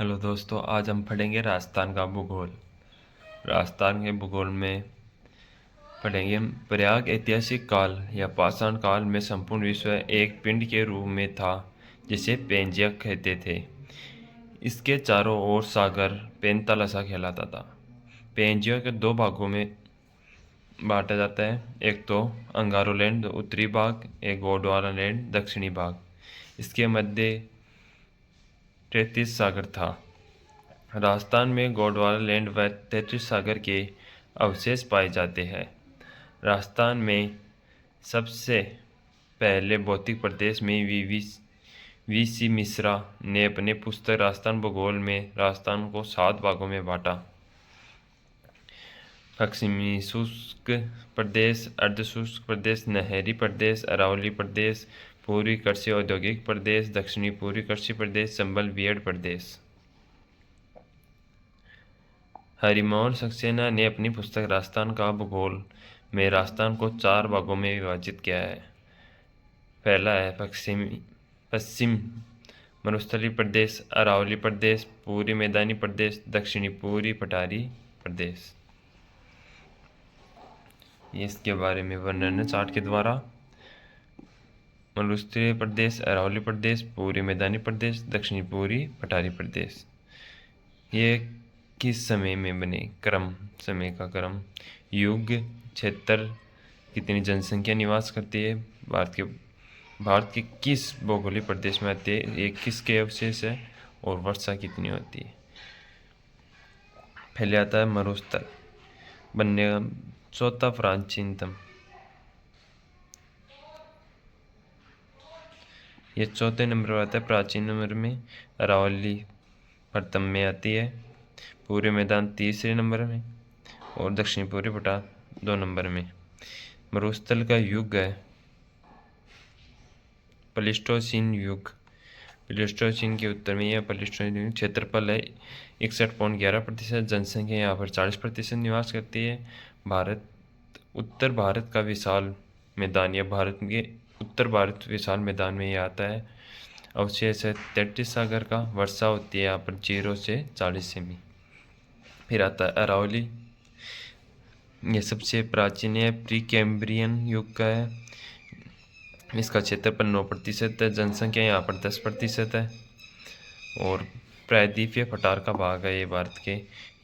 Hello दोस्तों, आज हम पढ़ेंगे राजस्थान का भूगोल। राजस्थान के भूगोल में पढ़ेंगे हम प्रयाग ऐतिहासिक काल या पाषाण काल में संपूर्ण विश्व एक पिंड के रूप में था जिसे पेंजिया कहते थे। इसके चारों ओर सागर पेंतालसा कहलाता था। पेंजिया के दो भागों में बांटा जाता है, एक तो अंगारो लैंड उत्तरी भाग, एक गोंडवाना लैंड दक्षिणी भाग। इसके मध्य 33 सागर था। राजस्थान में गोंडवाना लैंड व 33 सागर के अवशेष पाए जाते हैं। राजस्थान में सबसे पहले भौतिक प्रदेश में वी सी मिश्रा ने अपने पुस्तक राजस्थान भूगोल में राजस्थान को 7 भागों में बांटा। पश्चिमी शुष्क प्रदेश, अर्ध शुष्क प्रदेश, नहरी प्रदेश, अरावली प्रदेश, पूर्वी कृषि औद्योगिक प्रदेश, दक्षिणी पूर्वी कृषि प्रदेश, चंबल बीएड प्रदेश। हरिमोहन सक्सेना ने अपनी पुस्तक राजस्थान का भूगोल में राजस्थान को 4 भागों में विभाजित किया है। पहला है पश्चिम मरुस्थलीय प्रदेश, अरावली प्रदेश, पूर्वी मैदानी प्रदेश, दक्षिणी पूर्वी पठारी प्रदेश। ये इसके बारे में वर्णन है चार्ट के द्वारा। मरुस्थलीय प्रदेश, अरावली प्रदेश, पूर्वी मैदानी प्रदेश, दक्षिणी पूर्वी पठारी प्रदेश। ये किस समय में बने? क्रम, समय का क्रम, युग, क्षेत्र, कितनी जनसंख्या निवास करती है, भारत के किस भौगोलिक प्रदेश में आते हैं, ये किसके अवशेष है, और वर्षा कितनी होती है। पहले आता है मरुस्थल, बनने चौथा प्राचीनतम। ये चौथे नंबर पर आता है। प्राचीन नंबर में अरावली प्रथम में आती है, पूर्वी मैदान तीसरे नंबर में, और दक्षिणी पूर्वी पठार 2 नंबर में। मरुस्थल का युग है प्लीस्टोसीन युग। प्लीस्टोसीन के उत्तर में यह प्लीस्टोसीन क्षेत्रफल है 61.11%। जनसंख्या यहाँ पर 40% निवास करती है। उत्तर भारत का विशाल मैदान, या भारत के उत्तर भारत विशाल मैदान में यह आता है। अवशेष है 33 सागर का। वर्षा होती है यहाँ पर 0 से 40 सेमी। फिर आता है अरावली, यह सबसे प्राचीन है, प्री कैम्ब्रियन युग का है। इसका क्षेत्रफल 9% है। जनसंख्या यहाँ पर 10% है, और प्रायद्वीपीय पठार का भाग है ये भारत के।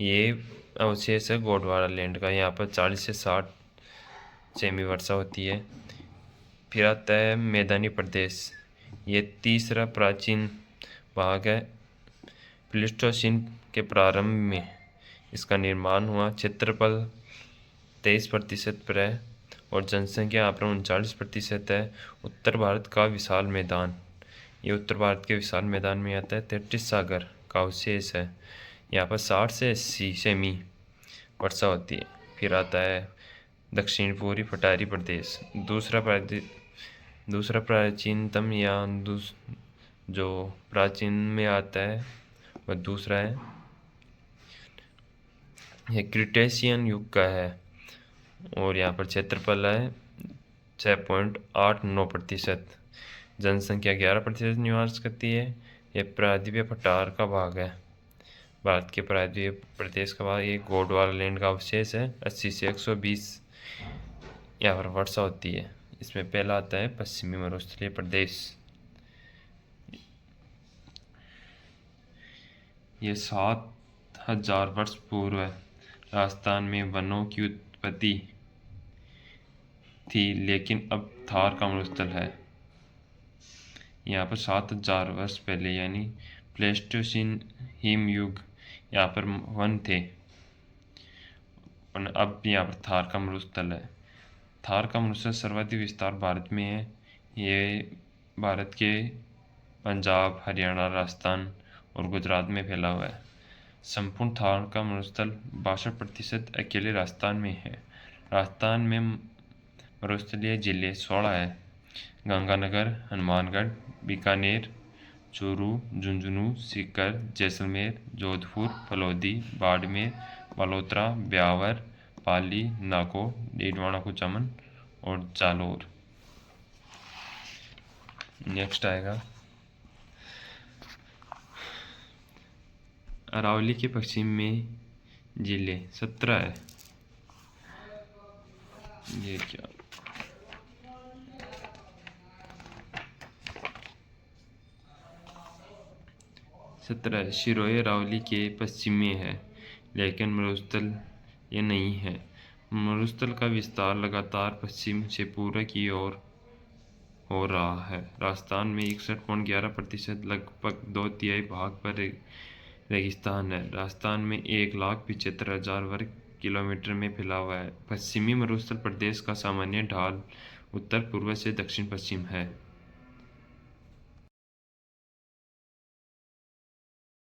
ये अवशेष है गोंडवाना लैंड का, यहाँ पर 40 से 60 सेमी वर्षा होती है। फिर आता है मैदानी प्रदेश, ये तीसरा प्राचीन भाग है। प्लीस्टोसीन के प्रारंभ में इसका निर्माण हुआ। क्षेत्रफल 23% पर है, और जनसंख्या यहाँ पर 39% है। उत्तर भारत का विशाल मैदान, ये उत्तर भारत के विशाल मैदान में आता है। 33 सागर का अवशेष है, यहाँ पर 60 से 80 सेमी वर्षा होती है। फिर आता है दक्षिण पूर्वी पठारी प्रदेश, दूसरा प्राचीनतम, या जो प्राचीन में आता है वह दूसरा है। यह क्रिटेशियन युग का है, और यहाँ पर क्षेत्रफल है 6.89%। जनसंख्या 11% निवास करती है। यह प्रायद्वीपीय पठार का भाग है, भारत के प्रायद्वीपीय प्रदेश का भाग। ये गोंडवाना लैंड का अवशेष है। 80 से 120 यहाँ पर वर्षा होती है। इसमें पहला आता है पश्चिमी मरुस्थलीय प्रदेश। ये 7000 वर्ष पूर्व राजस्थान में वनों की उत्पत्ति थी, लेकिन अब थार का मरुस्थल है। यहाँ पर 7000 वर्ष पहले, यानी प्लेस्टोसीन हिम युग, यहाँ पर वन थे, और अब यहाँ पर थार का मरुस्थल है। थार का मरुस्थल सर्वाधिक विस्तार भारत में है। ये भारत के पंजाब, हरियाणा, राजस्थान और गुजरात में फैला हुआ है। संपूर्ण थार का मरुस्थल 62% अकेले राजस्थान में है। राजस्थान में मरुस्थलीय जिले 16 है: गंगानगर, हनुमानगढ़, बीकानेर, चूरू, झुंझुनू, सीकर, जैसलमेर, जोधपुर, फलोदी, बाड़मेर, मल्होत्रा, ब्यावर, पाली, नागौर, डीडवाना कुचामन और जालोर। नेक्स्ट आएगा अरावली के पश्चिम में जिले 17 है। ये क्या 17 शिरोई अरावली के पश्चिम में है, लेकिन मरुस्थल ये नहीं है। मरुस्थल का विस्तार लगातार पश्चिम से पूर्व की ओर हो रहा है। राजस्थान में 61.11%, लगभग 2/3 भाग पर रेगिस्तान है। राजस्थान में 1,75,000 वर्ग किलोमीटर में फैला हुआ है। पश्चिमी मरुस्थल प्रदेश का सामान्य ढाल उत्तर पूर्व से दक्षिण पश्चिम है।